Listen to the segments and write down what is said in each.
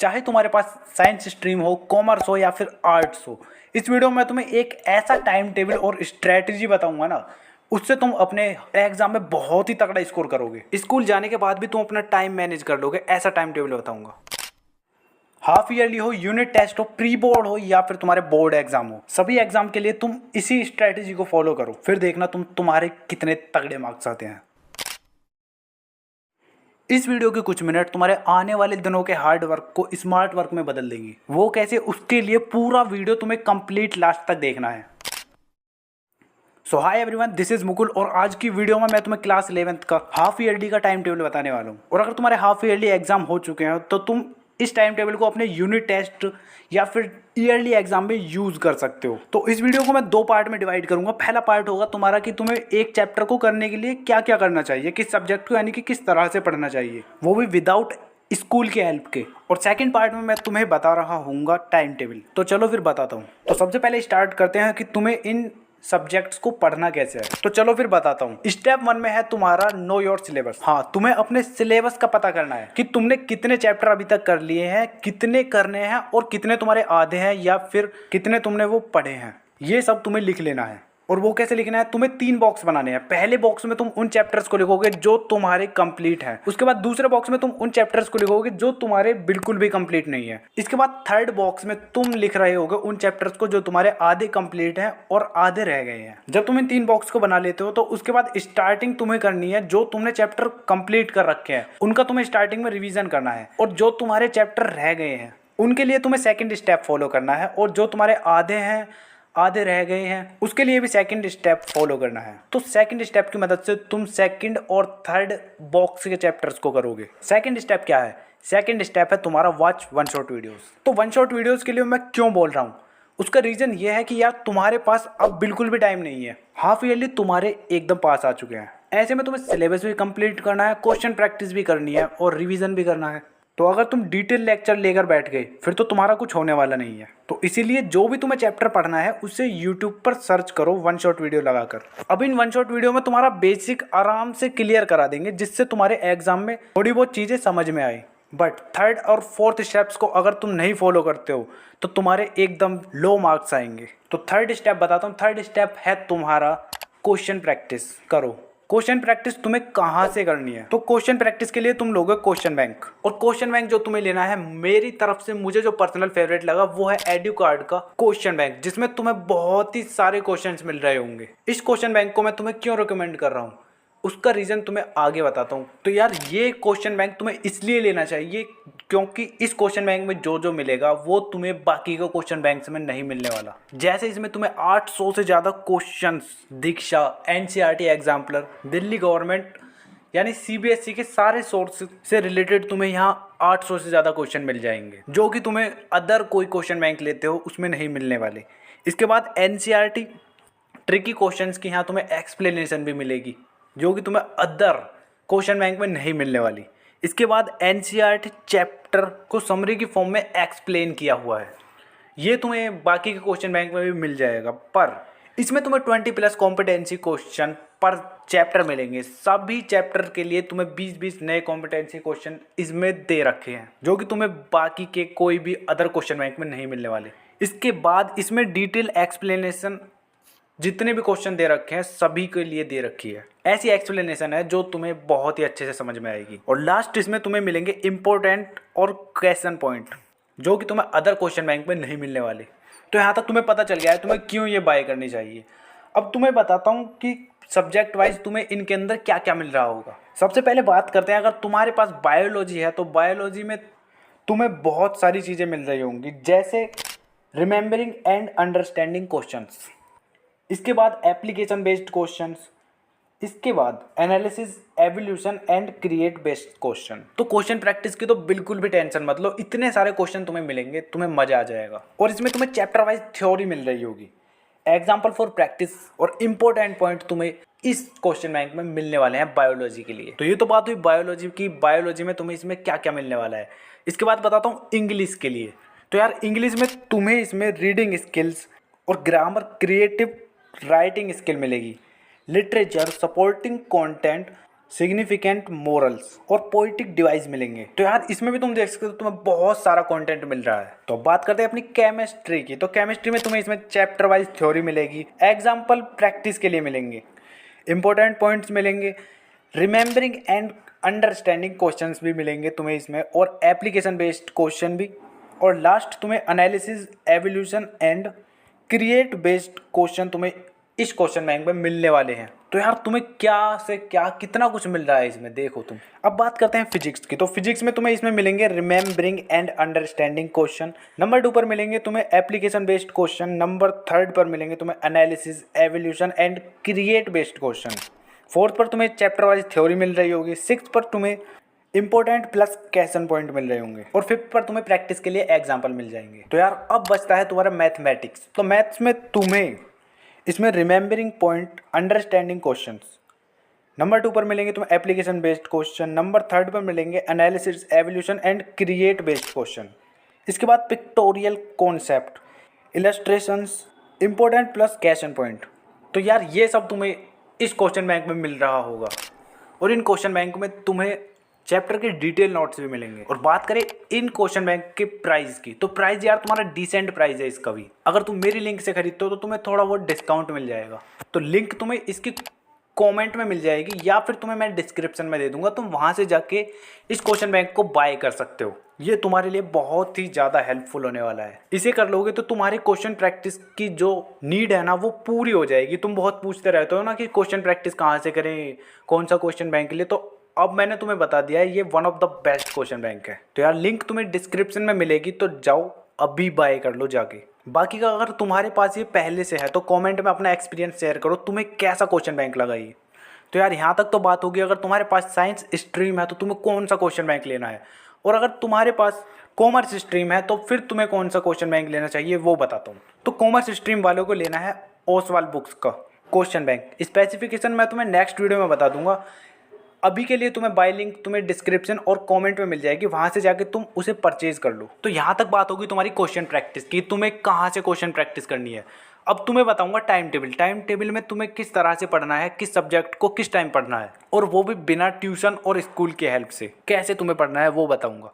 चाहे तुम्हारे पास science stream हो, कॉमर्स हो या फिर आर्ट्स हो। इस वीडियो में तुम्हें एक ऐसा टाइम टेबल और स्ट्रेटजी बताऊंगा ना, उससे तुम अपने एग्जाम में बहुत ही तगड़ा स्कोर करोगे। स्कूल जाने के बाद भी तुम अपना टाइम मैनेज कर लोगे, ऐसा टाइम टेबल बताऊंगा। हाफ ईयरली हो, यूनिट टेस्ट हो, प्री बोर्ड हो या फिर तुम्हारे बोर्ड एग्जाम हो, सभी एग्जाम के लिए तुम इसी स्ट्रेटजी को फॉलो करो, फिर देखना तुम्हारे कितने तगड़े मार्क्स आते हैं। इस वीडियो के कुछ मिनट तुम्हारे आने वाले दिनों के हार्ड वर्क को स्मार्ट वर्क में बदल देंगी। वो कैसे, उसके लिए पूरा वीडियो तुम्हें कंप्लीट लास्ट तक देखना है। So hi everyone, this is Mukul और आज की वीडियो में मैं तुम्हें क्लास 11th का हाफ ईयरली का टाइम टेबल बताने वाला हूँ। और अगर तुम्हारे हाफ ईयरली एग्जाम हो चुके हैं तो तुम इस टाइम टेबल को अपने यूनिट टेस्ट या फिर ईयरली एग्जाम में यूज कर सकते हो। तो इस वीडियो को मैं दो पार्ट में डिवाइड करूंगा। पहला पार्ट होगा तुम्हारा कि तुम्हें एक चैप्टर को करने के लिए क्या क्या करना चाहिए, किस सब्जेक्ट को यानी कि किस तरह से पढ़ना चाहिए, वो भी विदाउट स्कूल के हेल्प के। और सेकंड पार्ट में मैं तुम्हें बता रहा हूँगा टाइम टेबल। तो चलो फिर बताता हूँ। तो सबसे पहले स्टार्ट करते हैं कि तुम्हें इन सब्जेक्ट्स को पढ़ना कैसे है। तो चलो फिर बताता हूँ। स्टेप 1 में है तुम्हारा नो योर सिलेबस। हाँ, तुम्हें अपने सिलेबस का पता करना है कि तुमने कितने चैप्टर अभी तक कर लिए हैं, कितने करने हैं और कितने तुम्हारे आधे हैं या फिर कितने तुमने वो पढ़े हैं। ये सब तुम्हें लिख लेना है। और वो कैसे लिखना है, तुम्हें 3 बॉक्स बनाने हैं। पहले बॉक्स में तुम उन चैप्टर्स को लिखोगे जो तुम्हारे कंप्लीट हैं। उसके बाद दूसरे बॉक्स में तुम उन चैप्टर्स को लिखोगे जो तुम्हारे बिल्कुल भी कंप्लीट नहीं है। इसके बाद थर्ड बॉक्स में तुम लिख रहे होगे उन चैप्टर्स को जो तुम्हारे आधे कंप्लीट हैं और आधे रह गए हैं। जब तुम इन 3 बॉक्स को बना लेते हो तो उसके बाद स्टार्टिंग तुम्हें करनी है। जो तुमने चैप्टर कंप्लीट कर रखे हैं उनका तुम्हें स्टार्टिंग में रिविजन करना है। और जो तुम्हारे चैप्टर रह गए हैं उनके लिए तुम्हें सेकेंड स्टेप फॉलो करना है। और जो तुम्हारे आधे रह गए हैं उसके लिए भी सेकंड स्टेप फॉलो करना है। तो सेकंड स्टेप की मदद से तुम सेकंड और थर्ड बॉक्स के चैप्टर्स को करोगे। सेकंड स्टेप क्या है? सेकंड स्टेप है तुम्हारा वॉच वन शॉट वीडियोस। तो वन शॉट वीडियोस के लिए मैं क्यों बोल रहा हूँ, उसका रीजन ये है कि यार तुम्हारे पास अब बिल्कुल भी टाइम नहीं है। हाफ ईयरली तुम्हारे एकदम पास आ चुके हैं। ऐसे में तुम्हें सिलेबस भी कंप्लीट करना है, क्वेश्चन प्रैक्टिस भी करनी है और रिवीजन भी करना है। तो अगर तुम डिटेल लेक्चर लेकर बैठ गए फिर तो तुम्हारा कुछ होने वाला नहीं है। तो इसीलिए जो भी तुम्हें चैप्टर पढ़ना है उसे यूट्यूब पर सर्च करो वन शॉट वीडियो लगाकर। अब इन वन शॉट वीडियो में तुम्हारा बेसिक आराम से क्लियर करा देंगे, जिससे तुम्हारे एग्जाम में थोड़ी बहुत चीज़ें समझ में आए। बट थर्ड और फोर्थ स्टेप्स को अगर तुम नहीं फॉलो करते हो तो तुम्हारे एकदम लो मार्क्स आएंगे। तो थर्ड स्टेप बताता हूँ। थर्ड स्टेप है तुम्हारा क्वेश्चन प्रैक्टिस करो। क्वेश्चन प्रैक्टिस तुम्हें कहाँ से करनी है? तो क्वेश्चन प्रैक्टिस के लिए तुम लोगे क्वेश्चन बैंक। और क्वेश्चन बैंक जो तुम्हें लेना है, मेरी तरफ से मुझे जो पर्सनल फेवरेट लगा वो है एडुकार्ड का क्वेश्चन बैंक, जिसमें तुम्हें बहुत ही सारे क्वेश्चंस मिल रहे होंगे। इस क्वेश्चन बैंक को मैं तुम्हें क्यों रिकमेंड कर रहा हूँ उसका रीज़न तुम्हें आगे बताता हूँ। तो यार ये क्वेश्चन बैंक तुम्हें इसलिए लेना चाहिए क्योंकि इस क्वेश्चन बैंक में जो जो मिलेगा वो तुम्हें बाकी के क्वेश्चन बैंक्स में नहीं मिलने वाला। जैसे इसमें तुम्हें 800 से ज़्यादा क्वेश्चंस दीक्षा, एनसीईआरटी एग्जाम्पलर, दिल्ली गवर्नमेंट यानी सीबीएसई के सारे सोर्स से रिलेटेड तुम्हें यहाँ 800 से ज़्यादा क्वेश्चन मिल जाएंगे, जो कि तुम्हें अदर कोई क्वेश्चन बैंक लेते हो उसमें नहीं मिलने वाले। इसके बाद एनसीईआरटी ट्रिकी क्वेश्चंस की यहाँ तुम्हें एक्सप्लेनेशन भी मिलेगी, जो कि तुम्हें अदर क्वेश्चन बैंक में नहीं मिलने वाली। इसके बाद एनसीईआरटी चैप्टर को समरी की फॉर्म में एक्सप्लेन किया हुआ है, ये तुम्हें बाकी के क्वेश्चन बैंक में भी मिल जाएगा। पर इसमें तुम्हें 20+ कॉम्पिटेंसी क्वेश्चन पर चैप्टर मिलेंगे। सभी चैप्टर के लिए तुम्हें 20-20 नए कॉम्पिटेंसी क्वेश्चन इसमें दे रखे हैं, जो कि तुम्हें बाकी के कोई भी अदर क्वेश्चन बैंक में नहीं मिलने वाले। इसके बाद इसमें डिटेल एक्सप्लेनेशन जितने भी क्वेश्चन दे रखे हैं सभी के लिए दे रखी है। ऐसी एक्सप्लेनेशन है जो तुम्हें बहुत ही अच्छे से समझ में आएगी। और लास्ट इसमें तुम्हें मिलेंगे इंपॉर्टेंट और क्वेश्चन पॉइंट, जो कि तुम्हें अदर क्वेश्चन बैंक में नहीं मिलने वाले। तो यहाँ तक तुम्हें पता चल गया है तुम्हें क्यों ये बाय करनी चाहिए। अब तुम्हें बताता हूँ कि सब्जेक्ट वाइज तुम्हें इनके अंदर क्या क्या मिल रहा होगा। सबसे पहले बात करते हैं, अगर तुम्हारे पास बायोलॉजी है तो बायोलॉजी में तुम्हें बहुत सारी चीज़ें मिल रही होंगी, जैसे रिमेंबरिंग एंड अंडरस्टैंडिंग क्वेश्चंस। इसके बाद एप्लीकेशन बेस्ड क्वेश्चंस। इसके बाद analysis, evolution and create based question. तो क्वेश्चन प्रैक्टिस की तो बिल्कुल भी टेंशन मत लो, इतने सारे क्वेश्चन तुम्हें मिलेंगे, तुम्हें मजा आ जाएगा। और इसमें तुम्हें चैप्टर वाइज थ्योरी मिल रही होगी, एग्जाम्पल फॉर प्रैक्टिस और इंपॉर्टेंट पॉइंट तुम्हें इस क्वेश्चन बैंक में मिलने वाले हैं बायोलॉजी के लिए। तो ये तो बात हुई बायोलॉजी की। बायोलॉजी में तुम्हें इसमें क्या क्या मिलने वाला है। इसके बाद बताता हूँ इंग्लिश के लिए। तो यार इंग्लिश में तुम्हें इसमें रीडिंग स्किल्स और ग्रामर, क्रिएटिव राइटिंग स्किल मिलेगी, literature, supporting content, significant morals और पोइटिक डिवाइस मिलेंगे। तो यार इसमें भी तुम देख सकते हो तुम्हें बहुत सारा कंटेंट मिल रहा है। तो बात करते हैं अपनी केमिस्ट्री की। तो केमिस्ट्री में तुम्हें इसमें चैप्टर वाइज थ्योरी मिलेगी, एग्जाम्पल प्रैक्टिस के लिए मिलेंगे, इंपॉर्टेंट पॉइंट्स मिलेंगे, रिमेंबरिंग एंड अंडरस्टैंडिंग क्वेश्चंस भी मिलेंगे तुम्हें इसमें, और एप्लीकेशन बेस्ड क्वेश्चन भी, और लास्ट तुम्हें analysis, evolution and create based question तुम्हें इस क्वेश्चन बैंक में मिलने वाले हैं। तो यार तुम्हें क्या से क्या कितना कुछ मिल रहा है इसमें, देखो तुम। अब बात करते हैं फिजिक्स की। तो फिजिक्स में तुम्हें इसमें मिलेंगे remembering and understanding question, number 2 पर मिलेंगे तुम्हें एप्लीकेशन बेस्ड क्वेश्चन, नंबर 3 पर मिलेंगे तुम्हें analysis, evolution and create based question, 4th पर तुम्हें चैप्टर वाइज थ्योरी मिल रही होगी, 6th पर तुम्हें इंपॉर्टेंट प्लस क्वेश्चन पॉइंट मिल रहे होंगे, और 5th पर तुम्हें प्रैक्टिस के लिए एग्जाम्पल मिल जाएंगे। तो यार अब बचता है तुम्हारा मैथमेटिक्स। तो मैथ्स में तुम्हें इसमें remembering point, understanding questions, number 2 पर मिलेंगे तुम्हें एप्लीकेशन बेस्ड क्वेश्चन, नंबर 3 पर मिलेंगे analysis, evolution and create based question. इसके बाद pictorial concept, illustrations, important plus question point. तो यार ये सब तुम्हें इस क्वेश्चन बैंक में मिल रहा होगा, और इन क्वेश्चन बैंक में तुम्हें चैप्टर के डिटेल नोट्स भी मिलेंगे। और बात करें इन क्वेश्चन बैंक के प्राइस की, तो प्राइस यार तुम्हारा डिसेंट प्राइस है इसका भी। अगर तुम मेरी लिंक से खरीदते हो तो तुम्हें थोड़ा बहुत डिस्काउंट मिल जाएगा। तो लिंक तुम्हें इसकी कमेंट में मिल जाएगी, या फिर तुम्हें मैं डिस्क्रिप्शन में दे दूंगा, तुम वहां से जाके इस क्वेश्चन बैंक को बाय कर सकते हो। ये तुम्हारे लिए बहुत ही ज़्यादा हेल्पफुल होने वाला है। इसे कर लोगे तो तुम्हारी क्वेश्चन प्रैक्टिस की जो नीड है ना वो पूरी हो जाएगी। तुम बहुत पूछते रहते हो ना कि क्वेश्चन प्रैक्टिस कहाँ से करें, कौन सा क्वेश्चन बैंक के लिए, तो अब मैंने तुम्हें बता दिया है, ये one of the best question bank है। तो यार लिंक तुम्हें डिस्क्रिप्शन में मिलेगी, तो जाओ अभी बाय कर लो जाके। बाकी का अगर तुम्हारे पास ये पहले से है तो कमेंट में अपना एक्सपीरियंस शेयर करो, तुम्हें कैसा क्वेश्चन बैंक लगा ये। तो यार यहाँ तक तो बात होगी। अगर तुम्हारे पास साइंस स्ट्रीम है तो तुम्हें कौन सा क्वेश्चन बैंक लेना है, और अगर तुम्हारे पास कॉमर्स स्ट्रीम है तो फिर तुम्हें कौन सा क्वेश्चन बैंक लेना चाहिए वो बताता हूँ। तो कॉमर्स स्ट्रीम वालों को लेना है ओसवाल बुक्स का क्वेश्चन बैंक। स्पेसिफिकेशन मैं तुम्हें नेक्स्ट वीडियो में बता दूंगा। अभी के लिए तुम्हें बाय लिंक तुम्हें डिस्क्रिप्शन और कमेंट में मिल जाएगी, वहां से जाके तुम उसे परचेज कर लो। तो यहाँ तक बात होगी तुम्हारी क्वेश्चन प्रैक्टिस की, तुम्हें कहाँ से क्वेश्चन प्रैक्टिस करनी है। अब तुम्हें बताऊंगा टाइम टेबल। टाइम टेबल में तुम्हें किस तरह से पढ़ना है, किस सब्जेक्ट को किस टाइम पढ़ना है, और वो भी बिना ट्यूशन और स्कूल की हेल्प से कैसे तुम्हें पढ़ना है वो बताऊंगा।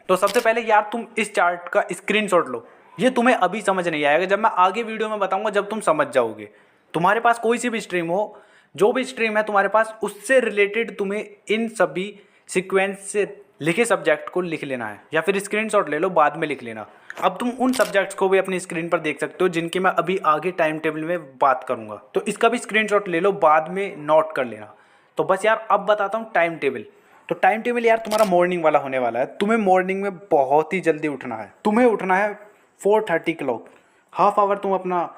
तो सबसे पहले यार तुम इस चार्ट का स्क्रीनशॉट लो। ये तुम्हें अभी समझ नहीं आएगा, जब मैं आगे वीडियो में बताऊंगा जब तुम समझ जाओगे। तुम्हारे पास कोई सी भी स्ट्रीम हो, जो भी स्ट्रीम है तुम्हारे पास, उससे रिलेटेड तुम्हें इन सभी सीक्वेंस से लिखे सब्जेक्ट को लिख लेना है, या फिर स्क्रीनशॉट ले लो बाद में लिख लेना। अब तुम उन सब्जेक्ट्स को भी अपनी स्क्रीन पर देख सकते हो जिनकी मैं अभी आगे टाइम टेबल में बात करूंगा, तो इसका भी स्क्रीनशॉट ले लो, बाद में नोट कर लेना। तो बस यार अब बताता हूँ टाइम टेबल। तो टाइम टेबल यार तुम्हारा मॉर्निंग वाला होने वाला है। तुम्हें मॉर्निंग में बहुत ही जल्दी उठना है। तुम्हें उठना है 4:30 क्लॉक। हाफ आवर तुम अपना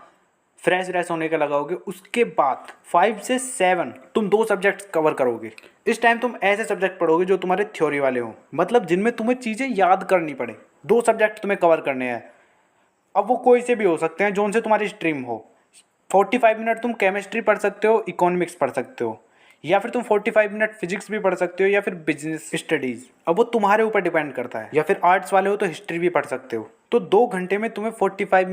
फ्रेश व्रेश होने का लगाओगे। उसके बाद 5 से 7 तुम 2 सब्जेक्ट्स कवर करोगे। इस टाइम तुम ऐसे सब्जेक्ट पढ़ोगे जो तुम्हारे थ्योरी वाले हो, मतलब जिनमें तुम्हें चीज़ें याद करनी पड़े। 2 सब्जेक्ट तुम्हें कवर करने हैं। अब वो कोई से भी हो सकते हैं जो उनसे तुम्हारी स्ट्रीम हो। 45 मिनट तुम केमिस्ट्री पढ़ सकते हो, इकोनॉमिक्स पढ़ सकते हो, या फिर तुम 45 मिनट फिजिक्स भी पढ़ सकते हो, या फिर बिजनेस स्टडीज़। अब वो तुम्हारे ऊपर डिपेंड करता है। या फिर आर्ट्स वाले हो तो हिस्ट्री भी पढ़ सकते हो। तो 2 घंटे में तुम्हें 45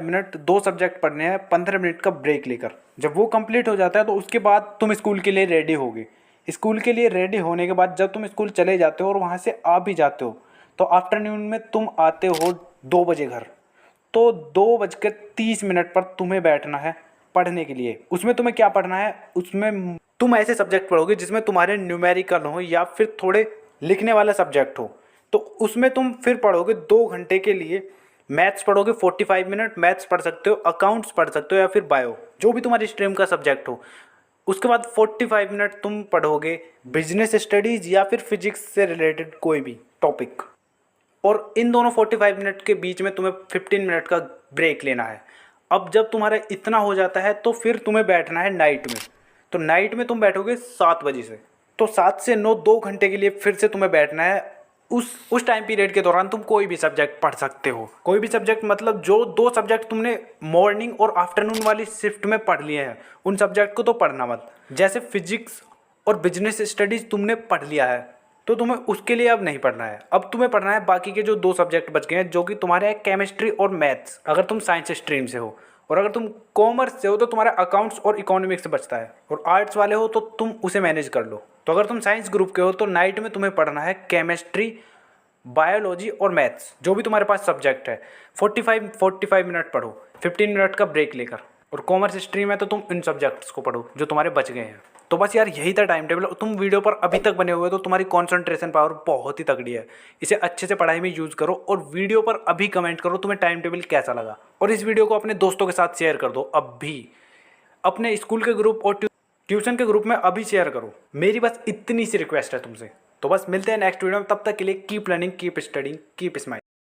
मिनट 2 सब्जेक्ट पढ़ने हैं, 15 मिनट का ब्रेक लेकर। जब वो कंप्लीट हो जाता है तो उसके बाद तुम स्कूल के लिए रेडी होगे। स्कूल के लिए रेडी होने के बाद जब तुम स्कूल चले जाते हो और वहाँ से आ भी जाते हो, तो आफ्टरनून में तुम आते हो 2 बजे घर। तो 2:30 पर तुम्हें बैठना है पढ़ने के लिए। उसमें तुम्हें क्या पढ़ना है, उसमें तुम ऐसे सब्जेक्ट पढ़ोगे जिसमें तुम्हारे न्यूमेरिकल हो या फिर थोड़े लिखने वाला सब्जेक्ट हो। तो उसमें तुम फिर पढ़ोगे 2 घंटे के लिए। मैथ्स पढ़ोगे 45 मिनट, मैथ्स पढ़ सकते हो, अकाउंट्स पढ़ सकते हो, या फिर बायो, जो भी तुम्हारी स्ट्रीम का सब्जेक्ट हो। उसके बाद 45 मिनट तुम पढ़ोगे बिजनेस स्टडीज़ या फिर फिजिक्स से रिलेटेड कोई भी टॉपिक। और इन दोनों 45 मिनट के बीच में तुम्हें 15 मिनट का ब्रेक लेना है। अब जब तुम्हारा इतना हो जाता है तो फिर तुम्हें बैठना है नाइट में। तो नाइट में तुम बैठोगे 7 बजे से। तो 7 से 9 2 घंटे के लिए फिर से तुम्हें बैठना है। उस टाइम पीरियड के दौरान तुम कोई भी सब्जेक्ट पढ़ सकते हो। कोई भी सब्जेक्ट मतलब जो 2 सब्जेक्ट तुमने मॉर्निंग और आफ्टरनून वाली शिफ्ट में पढ़ लिए हैं, उन सब्जेक्ट को तो पढ़ना मत। जैसे फिजिक्स और बिजनेस स्टडीज़ तुमने पढ़ लिया है तो तुम्हें उसके लिए अब नहीं पढ़ना है। अब तुम्हें पढ़ना है बाकी के जो 2 सब्जेक्ट बच गए हैं, जो कि तुम्हारे हैं केमिस्ट्री और मैथ्स, अगर तुम साइंस स्ट्रीम से हो। और अगर तुम कॉमर्स से हो तो तुम्हारा अकाउंट्स और इकोनॉमिक्स से बचता है, और आर्ट्स वाले हो तो तुम उसे मैनेज कर लो। तो अगर तुम साइंस ग्रुप के हो तो नाइट में तुम्हें पढ़ना है केमिस्ट्री, बायोलॉजी और मैथ्स, जो भी तुम्हारे पास सब्जेक्ट है। 45 मिनट पढ़ो, 15 मिनट का ब्रेक लेकर। और कॉमर्स स्ट्रीम है तो तुम इन सब्जेक्ट्स को पढ़ो जो तुम्हारे बच गए हैं। तो बस यार यही था टाइम टेबल। तुम वीडियो पर अभी तक बने हुए हो तो तुम्हारी कंसंट्रेशन पावर बहुत ही तगड़ी है। इसे अच्छे से पढ़ाई में यूज़ करो, और वीडियो पर अभी कमेंट करो तुम्हें टाइम टेबल कैसा लगा, और इस वीडियो को अपने दोस्तों के साथ शेयर कर दो। अभी अपने स्कूल के ग्रुप और ट्यूशन के ग्रुप में अभी शेयर करो। मेरी बस इतनी सी रिक्वेस्ट है तुमसे। तो बस मिलते हैं नेक्स्ट वीडियो में, तब तक के लिए keep learning, keep studying, keep smile.